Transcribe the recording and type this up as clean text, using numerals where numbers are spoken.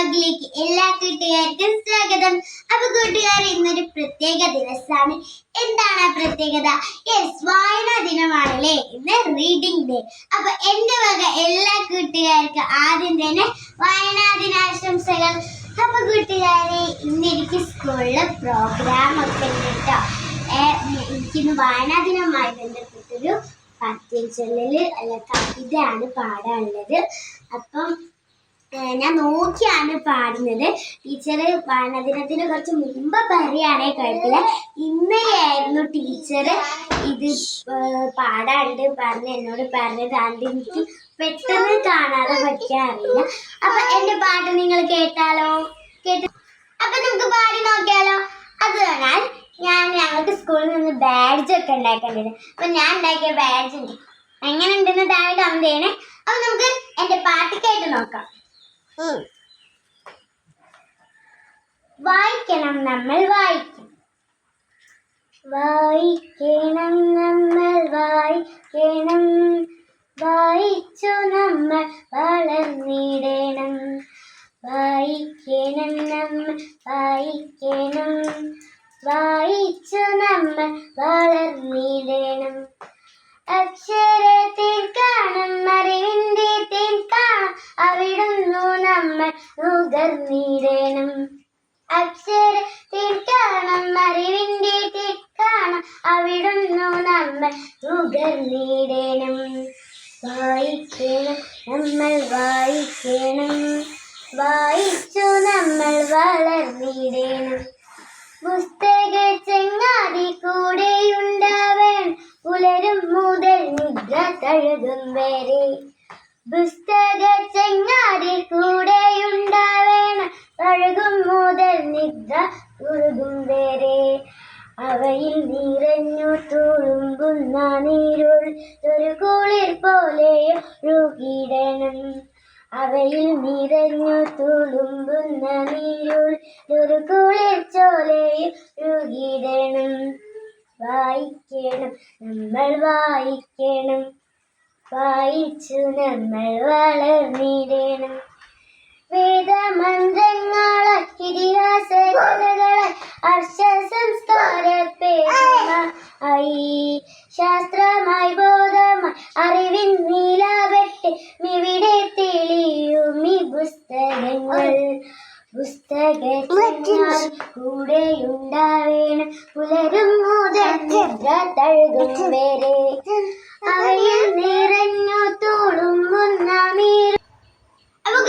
വ്ലോഗിലേക്ക് എല്ലാ കൂട്ടുകാർക്കും സ്വാഗതം. അപ്പൊ കൂട്ടുകാർ, ഇന്നൊരു പ്രത്യേക ദിവസമാണ്. എന്താണ് ആ പ്രത്യേകത? വായനാ ദിനമാണല്ലേ ഇന്ന്, റീഡിംഗ് ഡേ. അപ്പൊ എന്റെ വക എല്ലാ കൂട്ടുകാർക്കും ആദ്യം തന്നെ വായനാ ദിനാശംസകൾ. അപ്പൊ കൂട്ടുകാരെ, ഇന്ന് എനിക്ക് സ്കൂളില് പ്രോഗ്രാം ഒക്കെ ഉണ്ട് കേട്ടോ. എനിക്കിന്ന് വായനാ ദിനവുമായി ബന്ധപ്പെട്ടൊരു പദ്യചൊല്ലല് അല്ല കവിതയാണ് പാടാനുള്ളത്. അപ്പം ഞാൻ നോക്കിയാണ് പാടുന്നത്. ടീച്ചർ വായനാ ദിനത്തിന് കുറച്ച് മുമ്പ് പറയുകയാണെ കുഴപ്പമില്ല. ഇന്നലെയായിരുന്നു ടീച്ചർ ഇത് പാടാണ്ട് എന്നോട് പറഞ്ഞത്. അതുകൊണ്ട് എനിക്ക് പെട്ടെന്ന് കാണാതെ പഠിക്കാൻ അറിയില്ല. അപ്പൊ എന്റെ പാട്ട് നിങ്ങൾ കേട്ടാലോ? അപ്പൊ നമുക്ക് പാടി നോക്കിയാലോ? അത് പറഞ്ഞാൽ ഞങ്ങൾക്ക് സ്കൂളിൽ നിന്ന് ബാഡ്ജ് ഒക്കെ ഉണ്ടാക്കേണ്ടത്. അപ്പൊ ഞാൻ ഉണ്ടാക്കിയ ബാഡ്ജ് ഉണ്ട്. എങ്ങനെ ഉണ്ടെന്ന് താഴെ കമന്റ് ചെയ്യണേ. അപ്പൊ നമുക്ക് എന്റെ പാട്ട് കേട്ട് നോക്കാം. വായിക്കണം നമ്മൾ വായിക്കണം, വായിക്കണം നമ്മൾ വായിക്കണം, വായിച്ചു നമ്മൾ വളർന്നിടണം, വായിക്കണം നമ്മൾ വായിക്കണം, വായിച്ചു നമ്മൾ വളർന്നിടണം. അക്ഷരത്തിൽ കാണും അറിവിന്റെ തേൻ കാണും, അവിടുന്നു നമ്മൾ നുകർന്നിടണം. അക്ഷരത്തിൽ കാണും അറിവിന്റെ തേൻ കാണും, അവിടുന്നു നമ്മൾ നുകർന്നിടണം. വായിക്കണം നമ്മൾ വായിക്കണം, വായിച്ചു നമ്മൾ വളർന്നിടണം. പുസ്തക ചങ്ങാതി കൂടെയുണ്ടാവൻ, പുലരും മുതൽ നിദ്ര തഴുകും വരെ. പുസ്തക ചങ്ങാതി കൂടെയുണ്ടാവേണം, തഴുകും മുതൽ നിദ്ര തുഴുകും വരെ. അവയിൽ നിറഞ്ഞു തുളുമ്പുന്ന നീരുൾ ഒരു കുളിർ പോലെ ഒഴുകിടണം. അവയിൽ നിറഞ്ഞു തുളുമ്പുന്ന നീരുൾ ഒരു കുളിർ ചോലയിൽ ഒഴുകിടണം. വായിക്കണം നമ്മൾ വായിക്കണം, വായിച്ചു നമ്മൾ വളർന്നിടണം. വേദമന്ത്രങ്ങളാൽ ഇതിഹാസ കഥകളാൽ ഹർഷ സംസ്കാര പേരുമായി, ശാസ്ത്രമായി ബോധമായി അറിവിൻ നീലാവട്ടെ ഇവിടെ തെളിയും ഈ പുസ്തകങ്ങൾ. പുസ്തകങ്ങൾ കൂടെയുണ്ടാവേണം, പുലരും മുതൽ നിദ്ര തഴുകും വരെ. അവയിൽ നിറഞ്ഞു തുളുമ്പുന്ന നീർ. അപ്പൊ